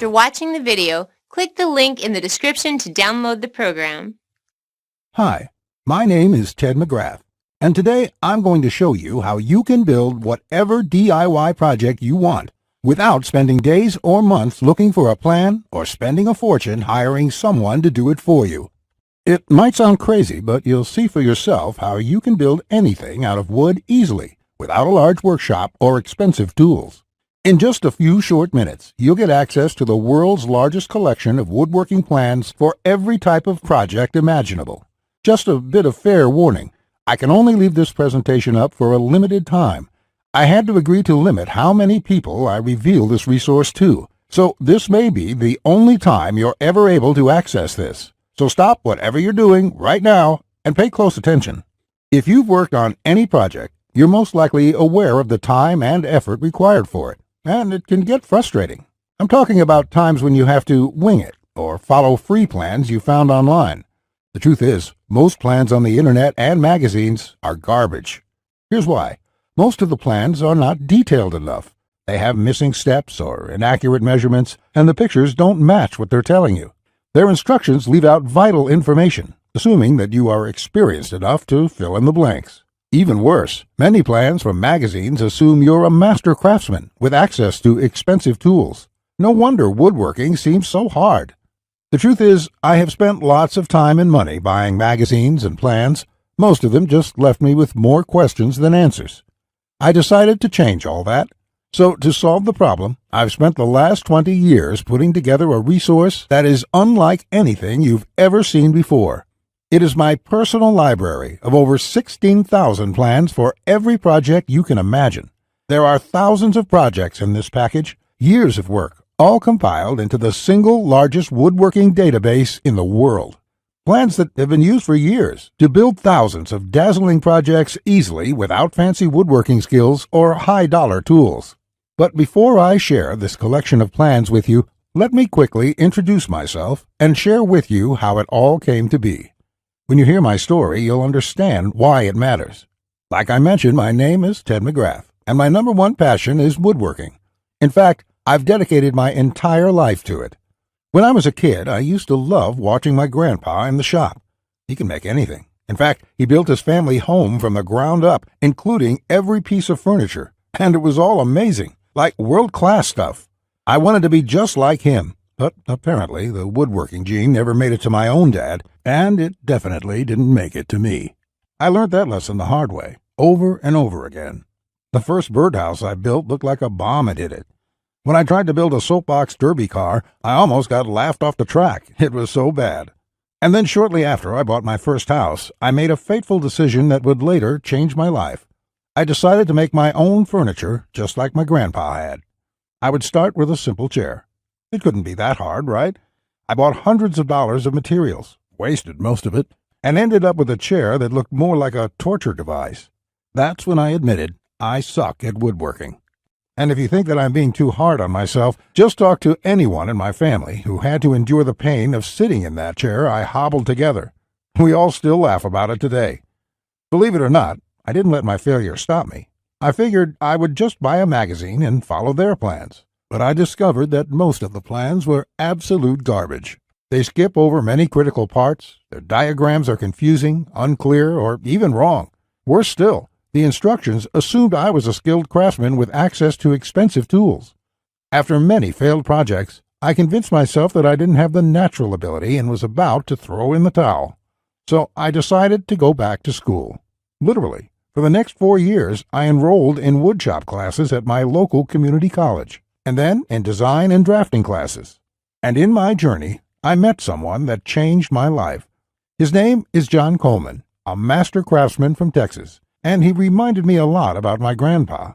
After watching the video, click the link in the description to download the program. Hi, my name is Ted Mcgrath, and today I'm going to show you how you can build whatever DIY project you want without spending days or months looking for a plan or spending a fortune hiring someone to do it for you. It might sound crazy, but you'll see for yourself how you can build anything out of wood easily without a large workshop or expensive tools. In just a few short minutes, you'll get access to the world's largest collection of woodworking plans for every type of project imaginable. Just a bit of fair warning, I can only leave this presentation up for a limited time. I had to agree to limit how many people I reveal this resource to, so this may be the only time you're ever able to access this. So stop whatever you're doing right now and pay close attention. If you've worked on any project, you're most likely aware of the time and effort required for it, and it can get frustrating. I'm talking about times when you have to wing it or follow free plans you found online. The truth is, most plans on the internet and magazines are garbage. Here's why. Most of the plans are not detailed enough. They have missing steps or inaccurate measurements, and the pictures don't match what they're telling you. Their instructions leave out vital information, assuming that you are experienced enough to fill in the blanks. Even worse, many plans from magazines assume you're a master craftsman with access to expensive tools. No wonder woodworking seems so hard. The truth is, I have spent lots of time and money buying magazines and plans. Most of them just left me with more questions than answers. I decided to change all that. So to solve the problem, I've spent the last 20 years putting together a resource that is unlike anything you've ever seen before. It is my personal library of over 16,000 plans for every project you can imagine. There are thousands of projects in this package, years of work, all compiled into the single largest woodworking database in the world. Plans that have been used for years to build thousands of dazzling projects easily without fancy woodworking skills or high-dollar tools. But before I share this collection of plans with you, let me quickly introduce myself and share with you how it all came to be. When you hear my story, you'll understand why it matters. Like I mentioned, my name is Ted Mcgrath, and my number one passion is woodworking. In fact, I've dedicated my entire life to it. When I was a kid, I used to love watching my grandpa in the shop. He can make anything. In fact, he built his family home from the ground up, including every piece of furniture, and it was all amazing, like world-class stuff. I wanted to be just like him. But apparently the woodworking gene never made it to my own dad, and it definitely didn't make it to me. I learned that lesson the hard way, over and over again. The first birdhouse I built looked like a bomb had hit it. When I tried to build a soapbox derby car, I almost got laughed off the track. It was so bad. And then shortly after I bought my first house, I made a fateful decision that would later change my life. I decided to make my own furniture just like my grandpa had. I would start with a simple chair. It couldn't be that hard, right? I bought hundreds of dollars of materials, wasted most of it, and ended up with a chair that looked more like a torture device. That's when I admitted I suck at woodworking. And if you think that I'm being too hard on myself, just talk to anyone in my family who had to endure the pain of sitting in that chair I hobbled together. We all still laugh about it today. Believe it or not, I didn't let my failure stop me. I figured I would just buy a magazine and follow their plans. But I discovered that most of the plans were absolute garbage. They skip over many critical parts, their diagrams are confusing, unclear, or even wrong. Worse still, the instructions assumed I was a skilled craftsman with access to expensive tools. After many failed projects, I convinced myself that I didn't have the natural ability and was about to throw in the towel. So I decided to go back to school. Literally, for the next 4 years, I enrolled in woodshop classes at my local community college, and then in design and drafting classes. And in my journey, I met someone that changed my life. His name is John Coleman, a master craftsman from Texas, and he reminded me a lot about my grandpa.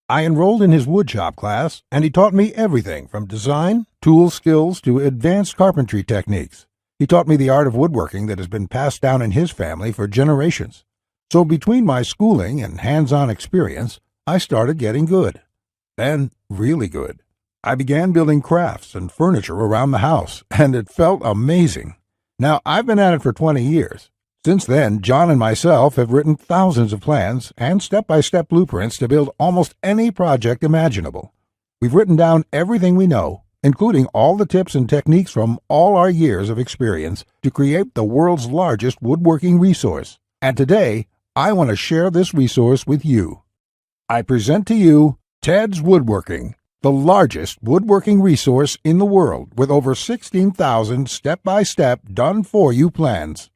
I enrolled in his woodshop class, and he taught me everything from design, tool skills, to advanced carpentry techniques. He taught me the art of woodworking that has been passed down in his family for generations. So between my schooling and hands-on experience, I started getting good. Then, really good. I began building crafts and furniture around the house, and it felt amazing. Now, I've been at it for 20 years. Since then, John and myself have written thousands of plans and step-by-step blueprints to build almost any project imaginable. We've written down everything we know, including all the tips and techniques from all our years of experience to create the world's largest woodworking resource. And today, I want to share this resource with you. I present to you TedsWoodworking, the largest woodworking resource in the world with over 16,000 step-by-step done-for-you plans.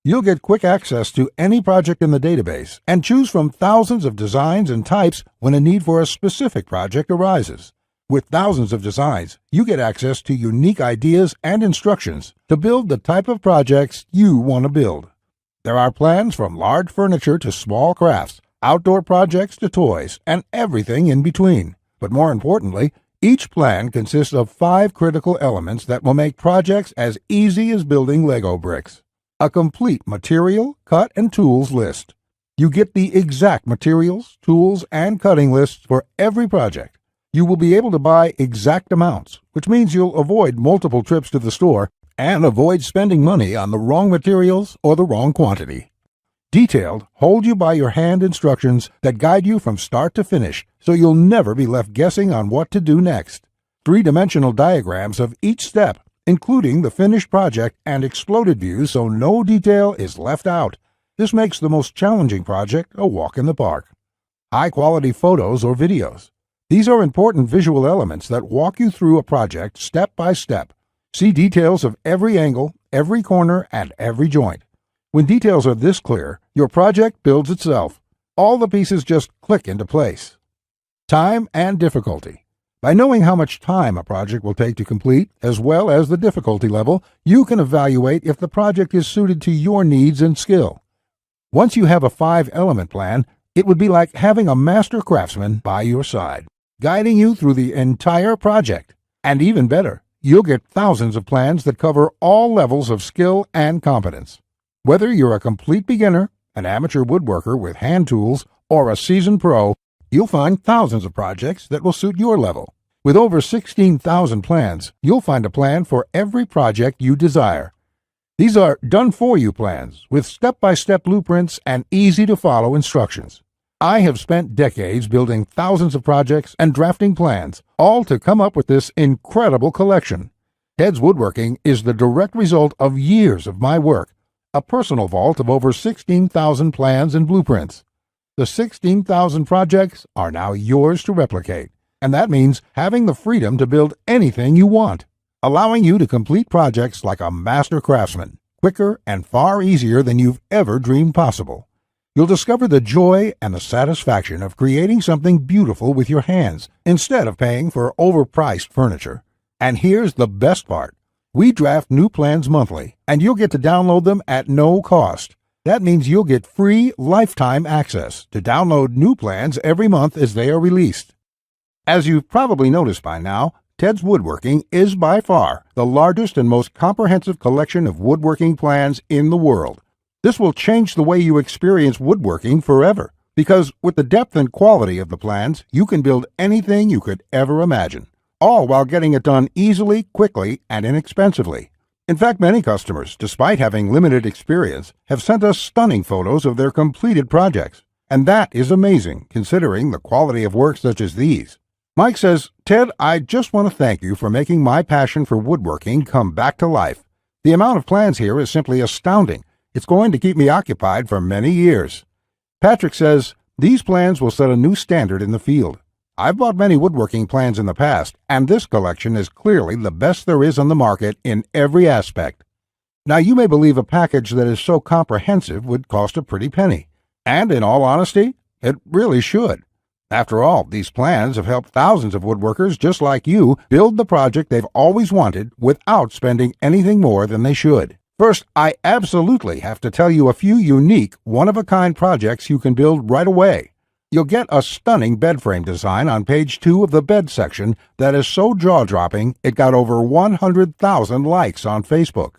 You'll get quick access to any project in the database and choose from thousands of designs and types when a need for a specific project arises. With thousands of designs, you get access to unique ideas and instructions to build the type of projects you want to build. There are plans from large furniture to small crafts, outdoor projects to toys, and everything in between. But more importantly, each plan consists of 5 critical elements that will make projects as easy as building Lego bricks. A complete material, cut, and tools list. You get the exact materials, tools, and cutting lists for every project. You will be able to buy exact amounts, which means you'll avoid multiple trips to the store and avoid spending money on the wrong materials or the wrong quantity. Detailed, hold-you-by-your-hand instructions that guide you from start to finish, so you'll never be left guessing on what to do next. 3-dimensional diagrams of each step, including the finished project and exploded views so no detail is left out. This makes the most challenging project a walk in the park. High-quality photos or videos. These are important visual elements that walk you through a project step by step. See details of every angle, every corner, and every joint. When details are this clear, your project builds itself. All the pieces just click into place. Time and difficulty. By knowing how much time a project will take to complete, as well as the difficulty level, you can evaluate if the project is suited to your needs and skill. Once you have a 5-element plan, it would be like having a master craftsman by your side, guiding you through the entire project. And even better, you'll get thousands of plans that cover all levels of skill and competence. Whether you're a complete beginner, an amateur woodworker with hand tools, or a seasoned pro, you'll find thousands of projects that will suit your level. With over 16,000 plans, you'll find a plan for every project you desire. These are done-for-you plans with step-by-step blueprints and easy-to-follow instructions. I have spent decades building thousands of projects and drafting plans, all to come up with this incredible collection. TedsWoodworking is the direct result of years of my work, a personal vault of over 16,000 plans and blueprints. The 16,000 projects are now yours to replicate, and that means having the freedom to build anything you want, allowing you to complete projects like a master craftsman, quicker and far easier than you've ever dreamed possible. You'll discover the joy and the satisfaction of creating something beautiful with your hands instead of paying for overpriced furniture. And here's the best part. We draft new plans monthly, and you'll get to download them at no cost. That means you'll get free lifetime access to download new plans every month as they are released. As you've probably noticed by now, TedsWoodworking is by far the largest and most comprehensive collection of woodworking plans in the world. This will change the way you experience woodworking forever, because with the depth and quality of the plans, you can build anything you could ever imagine, all while getting it done easily, quickly, and inexpensively. In fact, many customers, despite having limited experience, have sent us stunning photos of their completed projects. And that is amazing, considering the quality of work such as these. Mike says, "Ted, I just want to thank you for making my passion for woodworking come back to life. The amount of plans here is simply astounding. It's going to keep me occupied for many years." Patrick says, "These plans will set a new standard in the field. I've bought many woodworking plans in the past, and this collection is clearly the best there is on the market in every aspect." Now, you may believe a package that is so comprehensive would cost a pretty penny. And in all honesty, it really should. After all, these plans have helped thousands of woodworkers just like you build the project they've always wanted without spending anything more than they should. First, I absolutely have to tell you a few unique, one-of-a-kind projects you can build right away. You'll get a stunning bed frame design on page 2 of the bed section that is so jaw-dropping it got over 100,000 likes on Facebook.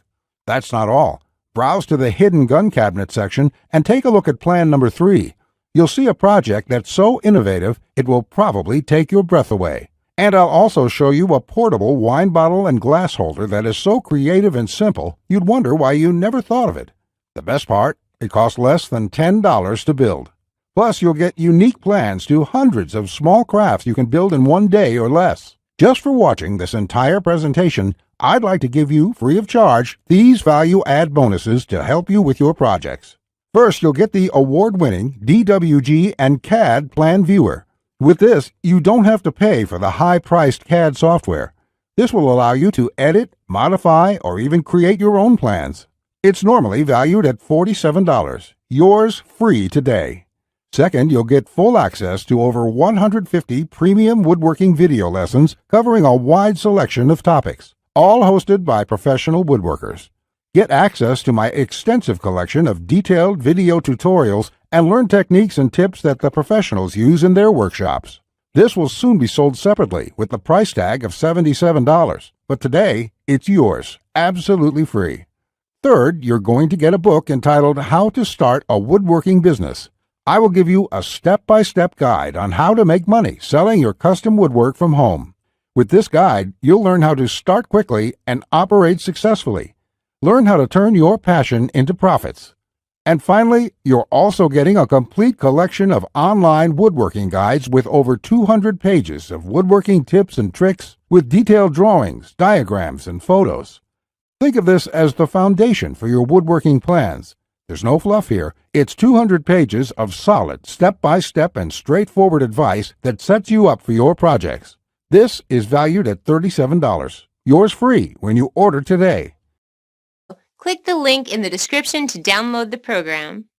That's not all. Browse to the hidden gun cabinet section and take a look at plan number 3. You'll see a project that's so innovative it will probably take your breath away. And I'll also show you a portable wine bottle and glass holder that is so creative and simple you'd wonder why you never thought of it. The best part, it costs less than $10 to build. Plus, you'll get unique plans to hundreds of small crafts you can build in one day or less. Just for watching this entire presentation, I'd like to give you, free of charge, these value-add bonuses to help you with your projects. First, you'll get the award-winning DWG and CAD Plan Viewer. With this, you don't have to pay for the high-priced CAD software. This will allow you to edit, modify, or even create your own plans. It's normally valued at $47. Yours free today. Second, you'll get full access to over 150 premium woodworking video lessons covering a wide selection of topics, all hosted by professional woodworkers. Get access to my extensive collection of detailed video tutorials and learn techniques and tips that the professionals use in their workshops. This will soon be sold separately with the price tag of $77, but today it's yours, absolutely free. Third, you're going to get a book entitled How to Start a Woodworking Business. I will give you a step-by-step guide on how to make money selling your custom woodwork from home. With this guide, you'll learn how to start quickly and operate successfully. Learn how to turn your passion into profits. And finally, you're also getting a complete collection of online woodworking guides with over 200 pages of woodworking tips and tricks with detailed drawings, diagrams, and photos. Think of this as the foundation for your woodworking plans. There's no fluff here. It's 200 pages of solid, step-by-step and straightforward advice that sets you up for your projects. This is valued at $37. Yours free when you order today. Click the link in the description to download the program.